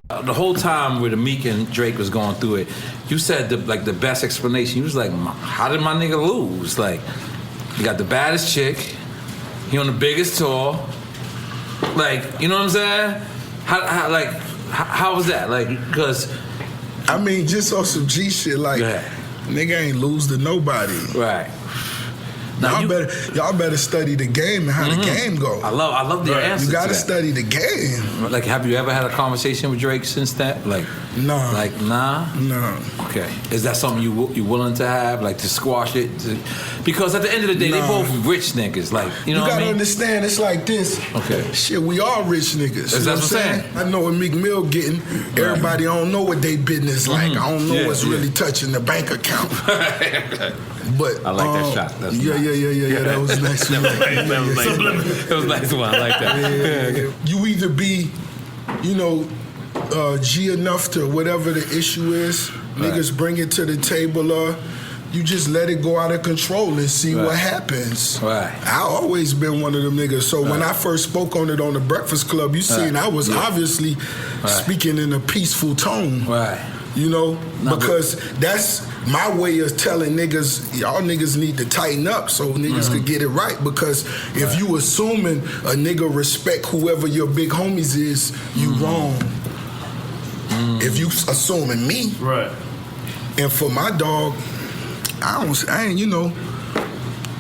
The whole time where the Meek and Drake was going through it, you said the best explanation. You was like, how did my nigga lose? Like, you got the baddest chick, he on the biggest tour. Like, you know what I'm saying? How was that? Like, because I mean, just on some G shit, like, nigga ain't lose to nobody. Right. Now y'all better study the game and how the game go. I love the answer. You gotta study the game. Like, have you ever had a conversation with Drake since that? Like, no. Like, nah? No. Okay. Is that something you willing to have? Like, to squash it? Because at the end of the day, they both rich niggas. Like, you know what I mean? You gotta understand, it's like this. Okay. Shit, we all rich niggas. That's what I'm saying. I know what Meek Mill getting. Everybody don't know what they business like. I don't know what's really touching the bank account. But I like that shot. That's yeah. That was a nice one. That was a nice one. I like that. Yeah. You either be, G enough to whatever the issue is, niggas bring it to the table, or you just let it go out of control and see what happens. Right. I always been one of them niggas. So when I first spoke on it on the Breakfast Club, you seen I was obviously speaking in a peaceful tone. Right. Because that's my way of telling niggas, y'all niggas need to tighten up so niggas could get it right. Because if you assuming a nigga respect whoever your big homies is, you wrong. If you assuming me, and for my dog, I ain't,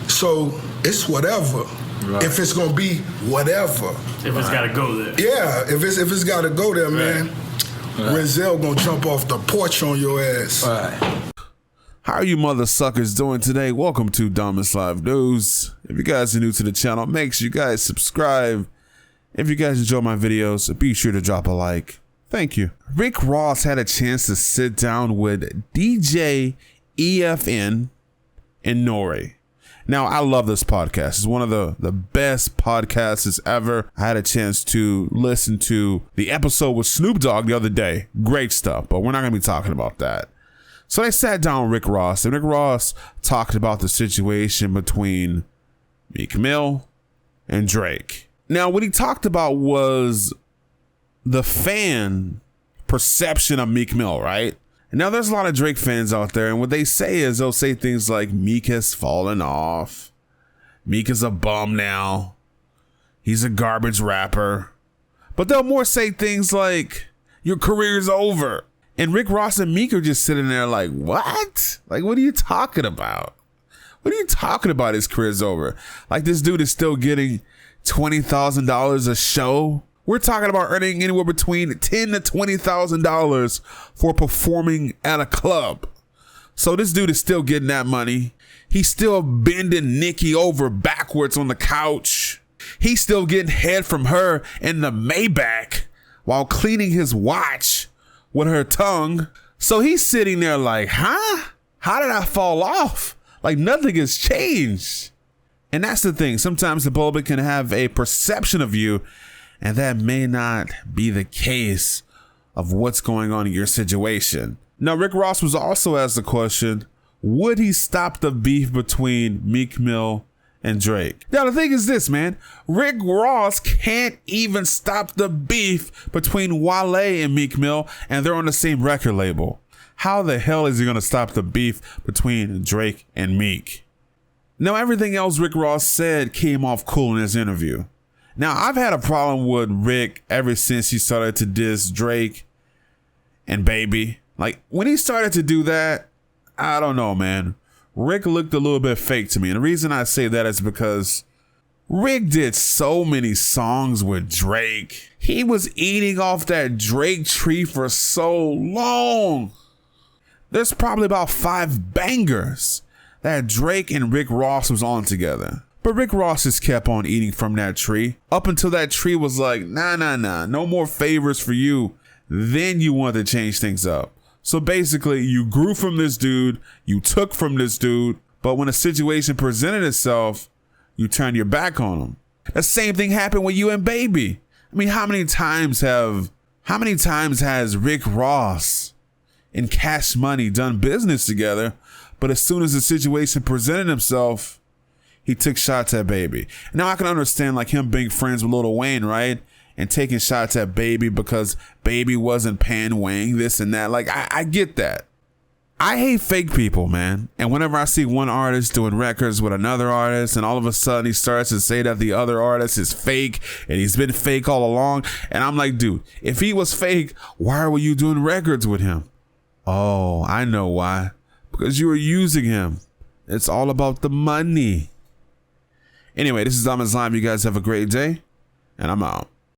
so it's whatever. Right. If it's gonna be whatever. If it's gotta go there. Yeah, if it's gotta go there, man. Renzel gonna jump off the porch on your ass. How are you mother suckers doing today? Welcome to DomisLive News. If you guys are new to the channel, make sure you guys subscribe. If you guys enjoy my videos, be sure to drop a like. Thank you. Rick Ross had a chance to sit down with DJ EFN and Nori. Now, I love this podcast. It's one of the best podcasts ever. I had a chance to listen to the episode with Snoop Dogg the other day. Great stuff, but we're not going to be talking about that. So they sat down with Rick Ross, and Rick Ross talked about the situation between Meek Mill and Drake. Now, what he talked about was the fan perception of Meek Mill, right? Now, there's a lot of Drake fans out there, and what they say is they'll say things like, Meek has fallen off. Meek is a bum now. He's a garbage rapper. But they'll more say things like, your career's over. And Rick Ross and Meek are just sitting there like, what? Like, what are you talking about? What are you talking about? His career's over. Like, this dude is still getting $20,000 a show. We're talking about earning anywhere between $10,000 to $20,000 for performing at a club. So this dude is still getting that money. He's still bending Nikki over backwards on the couch. He's still getting head from her in the Maybach while cleaning his watch with her tongue. So he's sitting there like, huh? How did I fall off? Like, nothing has changed. And that's the thing. Sometimes the public can have a perception of you, and that may not be the case of what's going on in your situation. Now, Rick Ross was also asked the question, would he stop the beef between Meek Mill and Drake? Now, the thing is this, man. Rick Ross can't even stop the beef between Wale and Meek Mill, and they're on the same record label. How the hell is he going to stop the beef between Drake and Meek? Now, everything else Rick Ross said came off cool in his interview. Now, I've had a problem with Rick ever since he started to diss Drake and Baby. Like, when he started to do that, I don't know, man. Rick looked a little bit fake to me. And the reason I say that is because Rick did so many songs with Drake. He was eating off that Drake tree for so long. There's probably about 5 bangers that Drake and Rick Ross was on together. But Rick Ross just kept on eating from that tree up until that tree was like, nah, no more favors for you. Then you wanted to change things up. So basically, you grew from this dude, you took from this dude, but when a situation presented itself, you turned your back on him. The same thing happened with you and Baby. I mean, how many times has Rick Ross and Cash Money done business together, but as soon as the situation presented himself, he took shots at Baby. Now I can understand like him being friends with Lil Wayne, right? and taking shots at Baby because Baby wasn't paying Wayne this and that. Like, I get that. I hate fake people, man. And whenever I see one artist doing records with another artist and all of a sudden he starts to say that the other artist is fake and he's been fake all along. And I'm like, dude, if he was fake, why were you doing records with him? Oh, I know why. Because you were using him. It's all about the money. Anyway, this is DomisLive. You guys have a great day and I'm out.